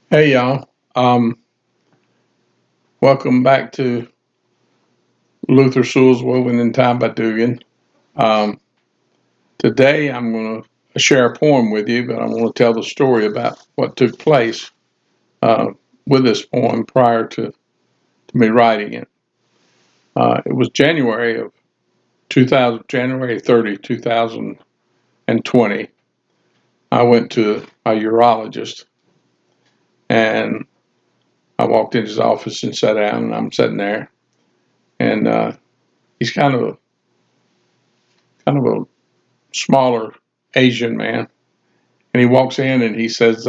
Hey y'all, welcome back to Luther Sewell's Woven in Time by Dugan. Um, Today I'm going to share a poem with you, but I want to tell the story about what took place uh, with this poem prior to me writing it. It was January of 2000, January 30, 2020. I went to a urologist and I walked in his office and sat down, and I'm sitting there, and he's kind of a smaller Asian man, and he walks in and he says,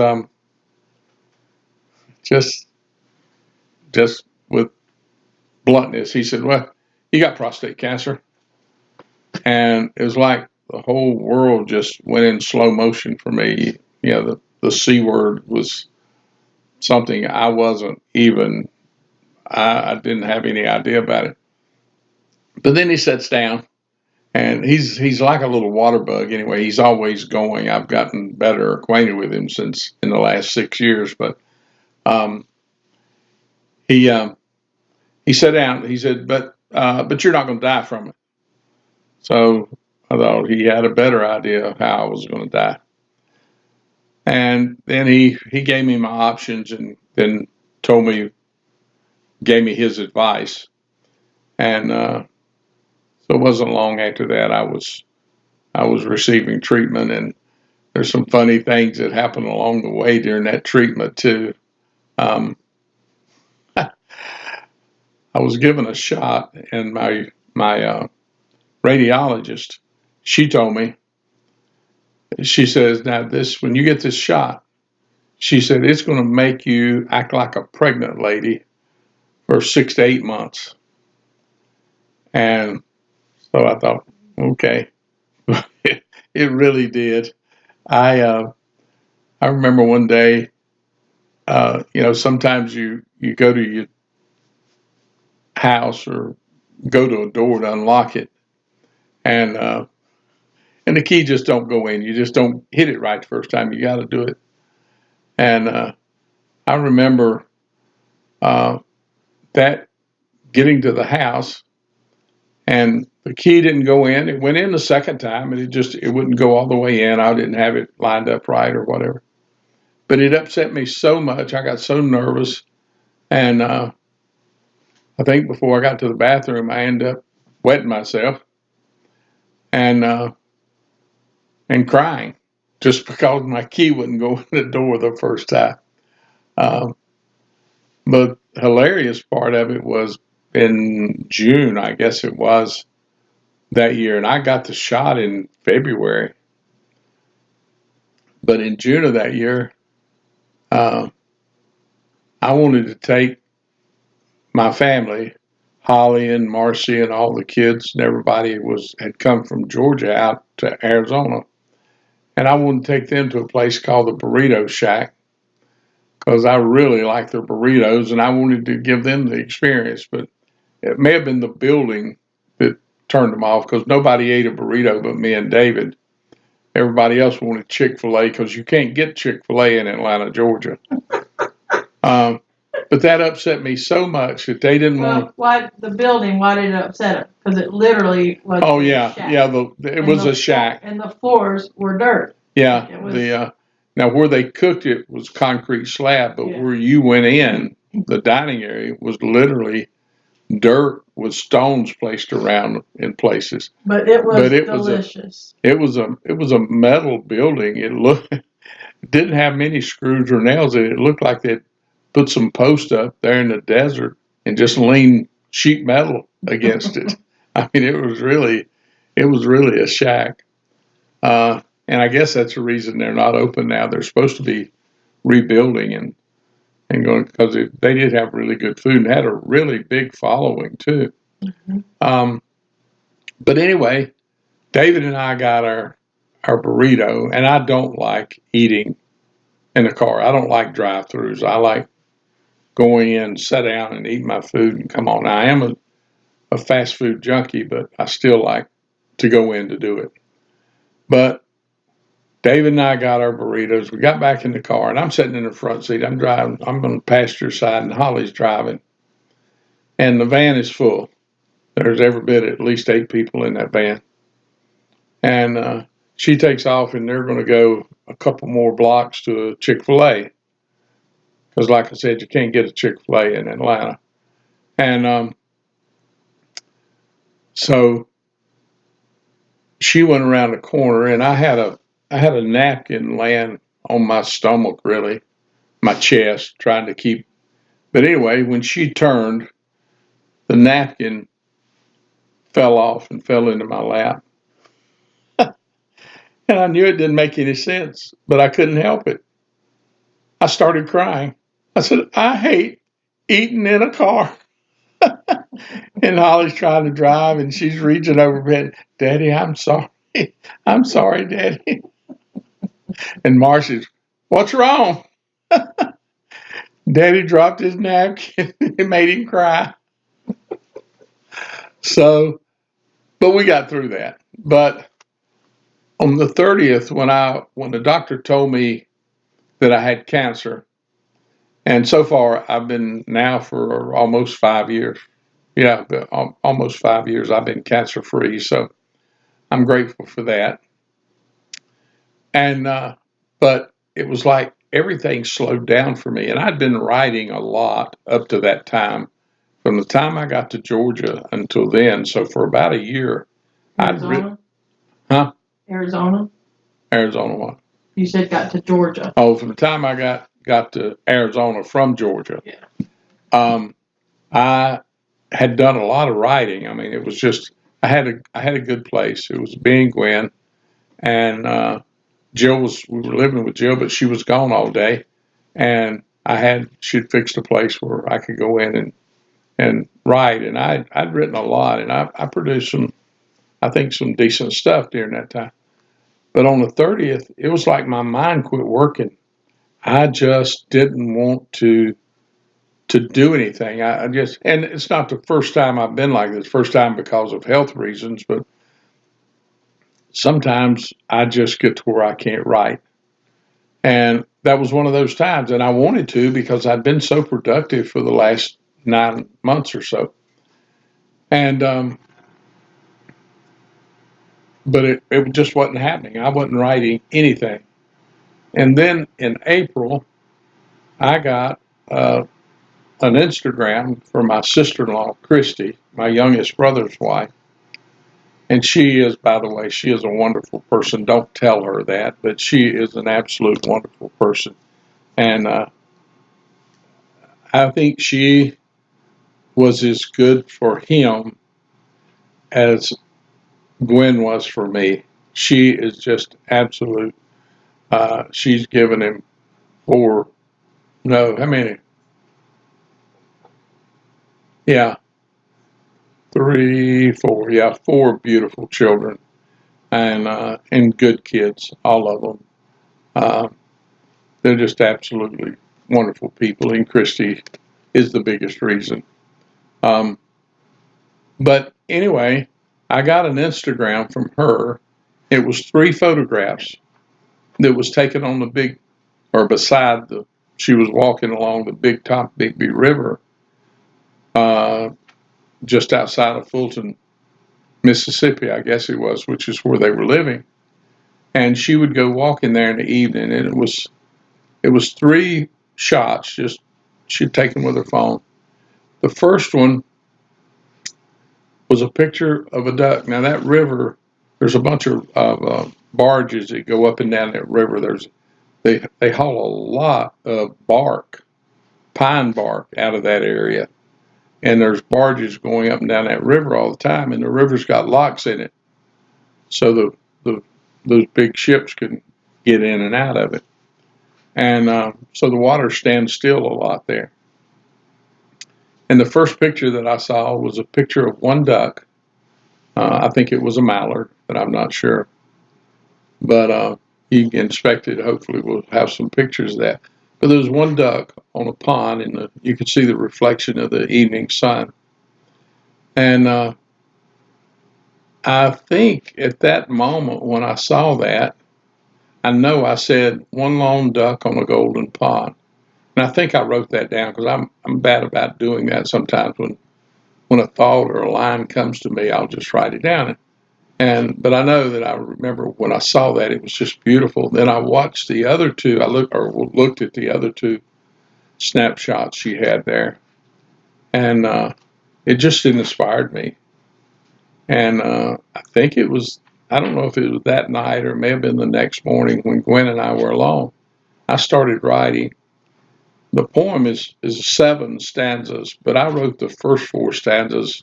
just just with bluntness, he said, "Well, you got prostate cancer," and it was like the whole world just went in slow motion for me. The C word was something I wasn't even. I didn't have any idea about it. But then he sits down, and he's like a little water bug. Anyway, he's always going. I've gotten better acquainted with him since in the last 6 years, but um, he he sat down. He said, but you're not going to die from it." So I thought he had a better idea of how I was going to die. And then he gave me my options, and then told me gave me his advice. And so it wasn't long after that I was receiving treatment, and there's some funny things that happened along the way during that treatment too. Um, I was given a shot, and my radiologist, she told me, she says, "Now this, when you get this shot," she said, "it's going to make you act like a pregnant lady for 6 to 8 months." And so I thought, okay, it really did. I uh, I remember one day, sometimes you go to your house or go to a door to unlock it, and the key just don't go in. You just don't hit it right the first time. You got to do it. And I remember uh, that getting to the house, and the key didn't go in. It went in the second time, and it wouldn't go all the way in. I didn't have it lined up right or whatever. But it upset me so much. I got so nervous, and I think before I got to the bathroom, I ended up wetting myself and crying just because my key wouldn't go in the door the first time. Um, but the hilarious part of it was in June, I guess it was that year, and I got the shot in February. But in June of that year, uh, I wanted to take my family, Holly and Marcy and all the kids and everybody had come from Georgia out to Arizona, and I wanted to take them to a place called the Burrito Shack because I really like their burritos and I wanted to give them the experience. But it may have been the building that turned them off because nobody ate a burrito but me and David. Everybody else wanted Chick-fil-A because you can't get Chick-fil-A in Atlanta, Georgia. Um, but that upset me so much that they didn't want. Well, why the building? Why did it upset them? Because it literally was. Oh a yeah, shack. yeah. It was a shack. And the floors were dirt. Yeah. It was. Now where they cooked it was concrete slab, but Yeah. where you went in, the dining area was literally dirt with stones placed around in places. But it was But delicious. It was a metal building. It looked it didn't have many screws or nails in it. It looked like they'd put some post up there in the desert and just lean sheet metal against it. I mean, it was really a shack. And I guess that's the reason they're not open now. They're supposed to be rebuilding and going because they did have really good food and had a really big following too. Mhm. But anyway, David and I got our burrito, and I don't like eating in the car. I don't like drive-throughs. I like going in, sit down, and eat my food and come on. Now, I am a fast food junkie, but I still like to go in to do it. But David and I got our burritos. We got back in the car, and I'm sitting in the front seat. I'm driving. I'm on the passenger side, and Holly's driving. And the van is full. There's every bit at least 8 people in that van. And she takes off, and they're going to go a couple more blocks to a Chick-fil-A. Because, like I said, you can't get a Chick-fil-A in Atlanta. And so she went around the corner, and I had a napkin laying on my stomach, really, my chest, trying to keep. But anyway, when she turned, the napkin fell off and fell into my lap. And I knew it didn't make any sense, but I couldn't help it. I started crying. I said, I hate eating in a car. And Holly's trying to drive, and she's reaching over me. Daddy, I'm sorry. I'm sorry, Daddy. And Marcy's, what's wrong? Daddy dropped his napkin. It made him cry. So, but we got through that. But on the 30th, when the doctor told me that I had cancer, and so far I've been now for almost 5 years. Yeah, almost 5 years I've been cancer free. So I'm grateful for that. And but it was like everything slowed down for me, and I'd been writing a lot up to that time, from the time I got to Georgia until then. So for about a year, I'd written. Arizona? Huh? Arizona? Arizona what? You said got to Georgia. Oh, from the time I got to Arizona from Georgia, Yeah. I had done a lot of writing. I mean, it was just I had a good place. It was being Gwen, and we were living with Jill, but she was gone all day, and she'd fixed a place where I could go in and write, and I'd written a lot, and I produced I think some decent stuff during that time. But on the 30th, it was like my mind quit working. I just didn't want to do anything. I just, and it's not the first time I've been like this. First time because of health reasons, but sometimes I just get to where I can't write. And that was one of those times. And I wanted to because I'd been so productive for the last 9 months or so. And but it just wasn't happening. I wasn't writing anything. And then in April, I got an Instagram from my sister-in-law, Kristie, my youngest brother's wife. And she is, by the way, she is a wonderful person. Don't tell her that, but she is an absolute wonderful person. And I think she was as good for him as Gwen was for me. She is just absolute. She's given him four, no, how many? Yeah, three, four. Yeah, four beautiful children and good kids, all of them. Uh, they're just absolutely wonderful people, and Kristie is the biggest reason. Um, but anyway, I got an Instagram from her. It was 3 photographs that was taken on the big, or beside the, she was walking along the big Tombigbee River, uh, just outside of Fulton, Mississippi, I guess it was, which is where they were living. And she would go walking there in the evening, and it was 3 shots, just she'd taken with her phone. The first one was a picture of a duck. Now that river, there's a bunch of barges that go up and down that river. They haul a lot of bark, pine bark, out of that area, and there's barges going up and down that river all the time. And the river's got locks in it, so those big ships can get in and out of it. And so the water stands still a lot there. And the first picture that I saw was a picture of one duck. I think it was a mallard, but I'm not sure. But you can inspect it. Hopefully, we'll have some pictures of that. But there was one duck on a pond, and you could see the reflection of the evening sun. And I think at that moment when I saw that, I know I said one lone duck on a golden pond. And I think I wrote that down because I'm bad about doing that sometimes. When a thought or a line comes to me, I'll just write it down. But I know that I remember when I saw that, it was just beautiful. Then I watched the other two. I looked at the other two snapshots she had there, and it just inspired me. And I think it was, I don't know if it was that night or it may have been the next morning when Gwen and I were alone. I started writing. The poem is 7 stanzas, but I wrote the first 4 stanzas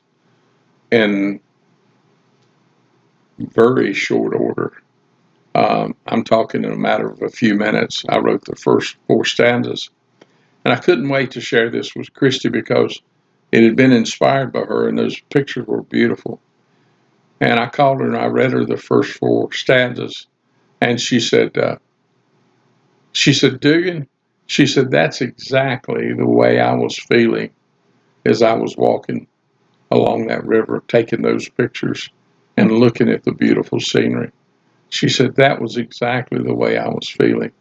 in very short order. I'm talking in a matter of a few minutes. I wrote the first 4 stanzas, and I couldn't wait to share this with Kristie because it had been inspired by her, and those pictures were beautiful. And I called her and I read her the first 4 stanzas, and she said, Dugan, she said, that's exactly the way I was feeling as I was walking along that river, taking those pictures and looking at the beautiful scenery. She said, that was exactly the way I was feeling.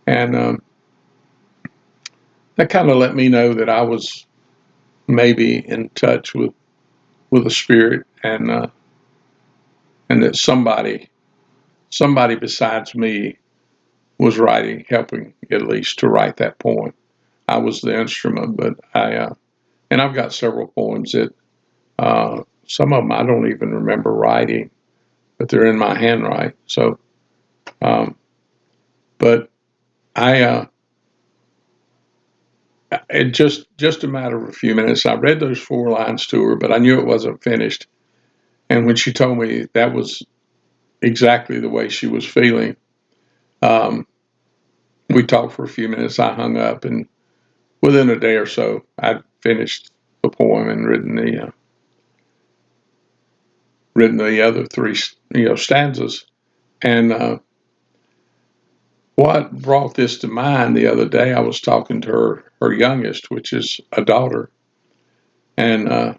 And that kind of let me know that I was maybe in touch with a spirit, and that somebody besides me was helping at least to write that poem. I was the instrument, but and I've got several poems that some of them I don't even remember writing, but they're in my handwriting. So, but I, it just a matter of a few minutes. I read those 4 lines to her, but I knew it wasn't finished. And when she told me that was exactly the way she was feeling, um, we talked for a few minutes. I hung up, and within a day or so, I'd finished the poem and written the other 3 stanzas. And what brought this to mind the other day, I was talking to her youngest, which is a daughter, and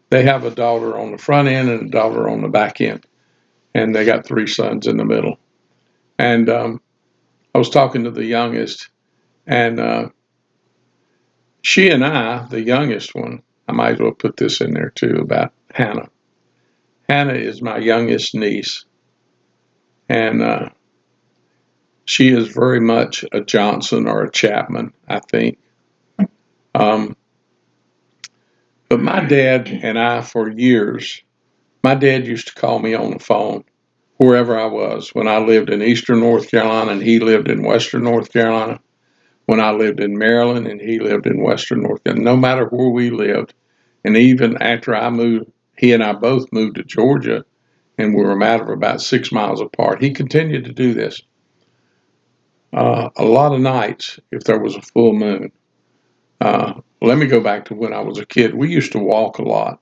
they have a daughter on the front end and a daughter on the back end, and they got 3 sons in the middle. And I was talking to the youngest, and she and I, the youngest one, I might as well put this in there too about Hannah. Hannah is my youngest niece, and she is very much a Johnson or a Chapman, I think. Um, but my dad and I, for years, my dad used to call me on the phone wherever I was. When I lived in eastern North Carolina and he lived in western North Carolina, when I lived in Maryland and he lived in western North Carolina, no matter where we lived. And even after I moved, he and I both moved to Georgia, and we were a matter of about 6 miles apart. He continued to do this. A lot of nights, if there was a full moon. Let me go back to when I was a kid. We used to walk a lot.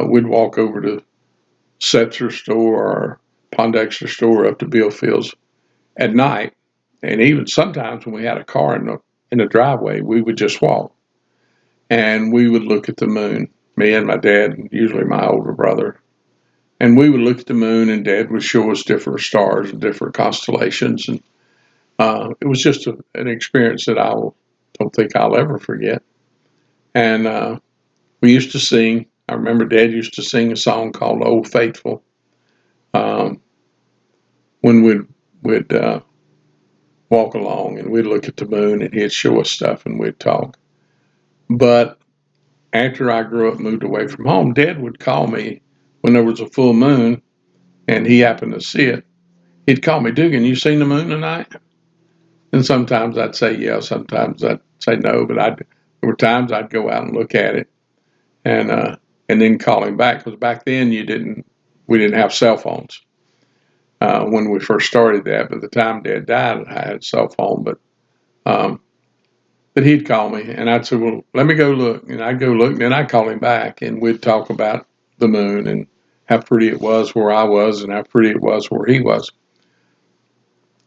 We'd walk over to Setzer store or Pondexter store up to Bill Fields at night, and even sometimes when we had a car in the driveway, we would just walk, and we would look at the moon. Me and my dad, and usually my older brother, and we would look at the moon, and Dad would show us different stars and different constellations, and it was just an experience that I don't think I'll ever forget. And we used to sing. I remember Dad used to sing a song called "Old Faithful" um, when we'd walk along, and we'd look at the moon, and he'd show us stuff, and we'd talk. But after I grew up, moved away from home, Dad would call me when there was a full moon, and he happened to see it. He'd call me, Dugan, you seen the moon tonight? And sometimes I'd say yeah, sometimes I'd say no, but there were times I'd go out and look at it, and then call him back, because back then we didn't have cell phones when we first started that. By the time Dad died, I had a cell phone, um, but he'd call me, and I'd say, well, let me go look, and I'd go look, and then I'd call him back, and we'd talk about the moon and how pretty it was where I was and how pretty it was where he was.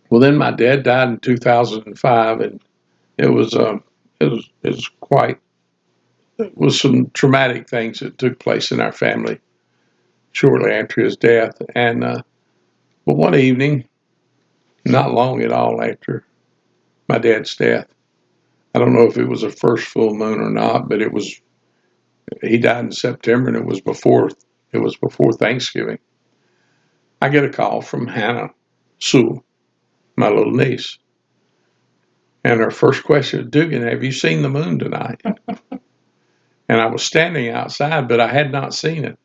Well, then my dad died in 2005, and it was quite, it was some traumatic things that took place in our family shortly after his death. And but one evening, not long at all after my dad's death. I don't know if it was a first full moon or not, but he died in September, and it was before Thanksgiving. I get a call from Hannah Sewell, my little niece. And her first question is, Dugan, have you seen the moon tonight? And I was standing outside, but I had not seen it.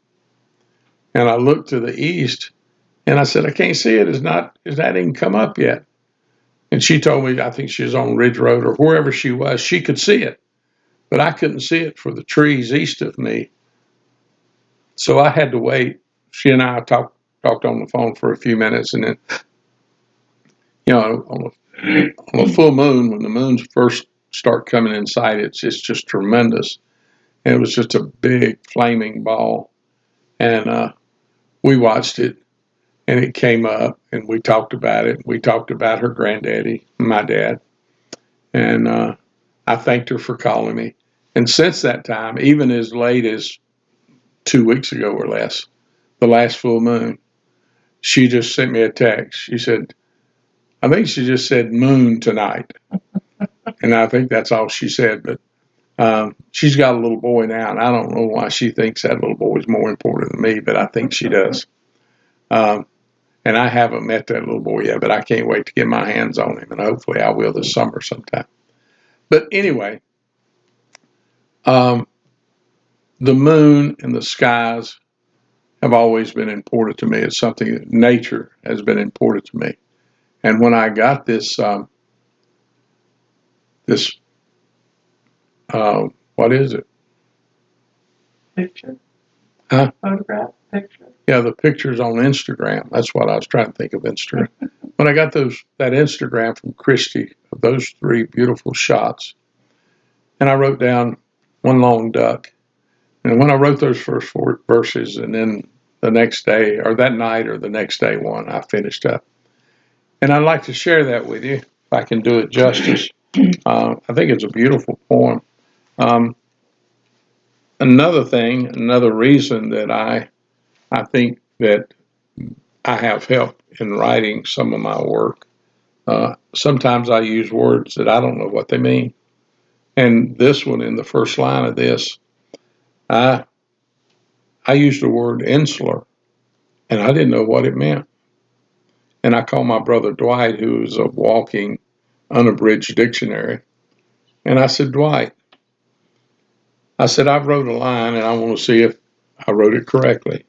And I looked to the east, and I said, I can't see it. It's not even come up yet. And she told me, I think she was on Ridge Road or wherever she was, she could see it. But I couldn't see it for the trees east of me. So I had to wait. She and I talked on the phone for a few minutes, and then, on a full moon, when the moons first start coming in sight, it's just tremendous. And it was just a big flaming ball. And we watched it, and it came up, and we talked about it. We talked about her granddaddy, my dad. And I thanked her for calling me. And since that time, even as late as 2 weeks ago or less, the last full moon, she just sent me a text. She said, I think she just said moon tonight. And I think that's all she said. But she's got a little boy now, and I don't know why she thinks that little boy is more important than me, but I think she does. And I haven't met that little boy yet, but I can't wait to get my hands on him, and hopefully I will this summer sometime. But anyway, the moon and the skies have always been important to me. It's something that nature has been important to me. And when I got this what is it? Picture? Huh? Photograph? Picture? Yeah, the pictures on Instagram. That's what I was trying to think of, Instagram. When I got that Instagram from Kristie of those 3 beautiful shots, and I wrote down one long duck. And when I wrote those first 4 verses, and then the next day, or that night, or the next day one, I finished up. And I'd like to share that with you, if I can do it justice. I think it's a beautiful poem. Another reason that I think that I have help in writing some of my work. Sometimes I use words that I don't know what they mean. And this one, in the first line of this, I used the word insular, and I didn't know what it meant. And I called my brother Dwight, who is a walking, unabridged dictionary, and I said, Dwight, I said, I wrote a line, and I want to see if I wrote it correctly.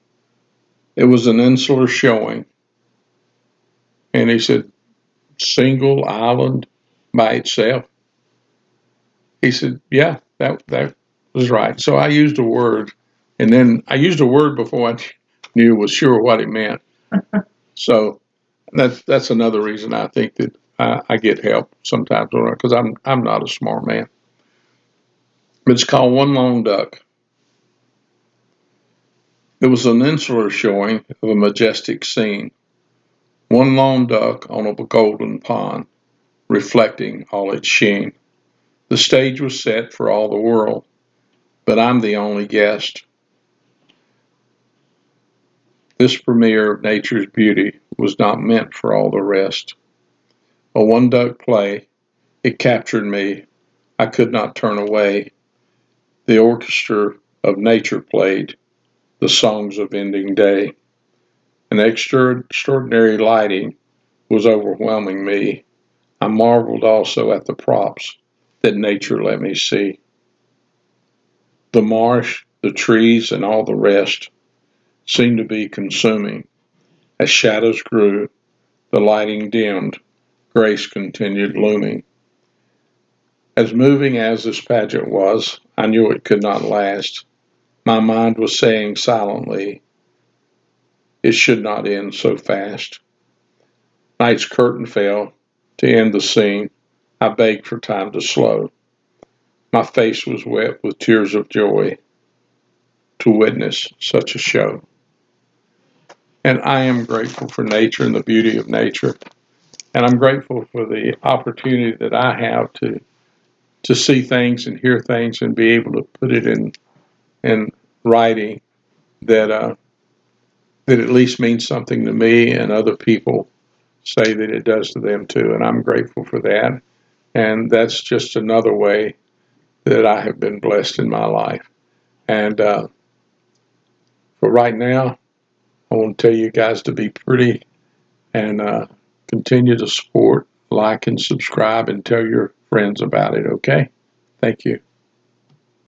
It was an insular showing. And he said, single island by itself. He said, yeah, that was right. So I used a word, and then I used a word before I knew was sure what it meant. So that's another reason I think that I get help sometimes, because I'm not a smart man. But it's called One Long Duck. It was an insular showing of a majestic scene. One lone duck on a golden pond, reflecting all its sheen. The stage was set for all the world, but I'm the only guest. This premiere of nature's beauty was not meant for all the rest. A one duck play, it captured me. I could not turn away. The orchestra of nature played the songs of ending day. An extraordinary lighting was overwhelming me. I marveled also at the props that nature let me see. The marsh, the trees, and all the rest seemed to be consuming. As shadows grew, the lighting dimmed, grace continued looming. As moving as this pageant was, I knew it could not last. My mind was saying silently, it should not end so fast. Night's curtain fell to end the scene. I begged for time to slow. My face was wet with tears of joy to witness such a show. And I am grateful for nature and the beauty of nature. And I'm grateful for the opportunity that I have to see things and hear things and be able to put it in writing that that at least means something to me and other people say that it does to them too. And I'm grateful for that. And that's just another way that I have been blessed in my life. And for right now, I want to tell you guys to be pretty and continue to support, like, and subscribe, and tell your friends about it, okay? Thank you.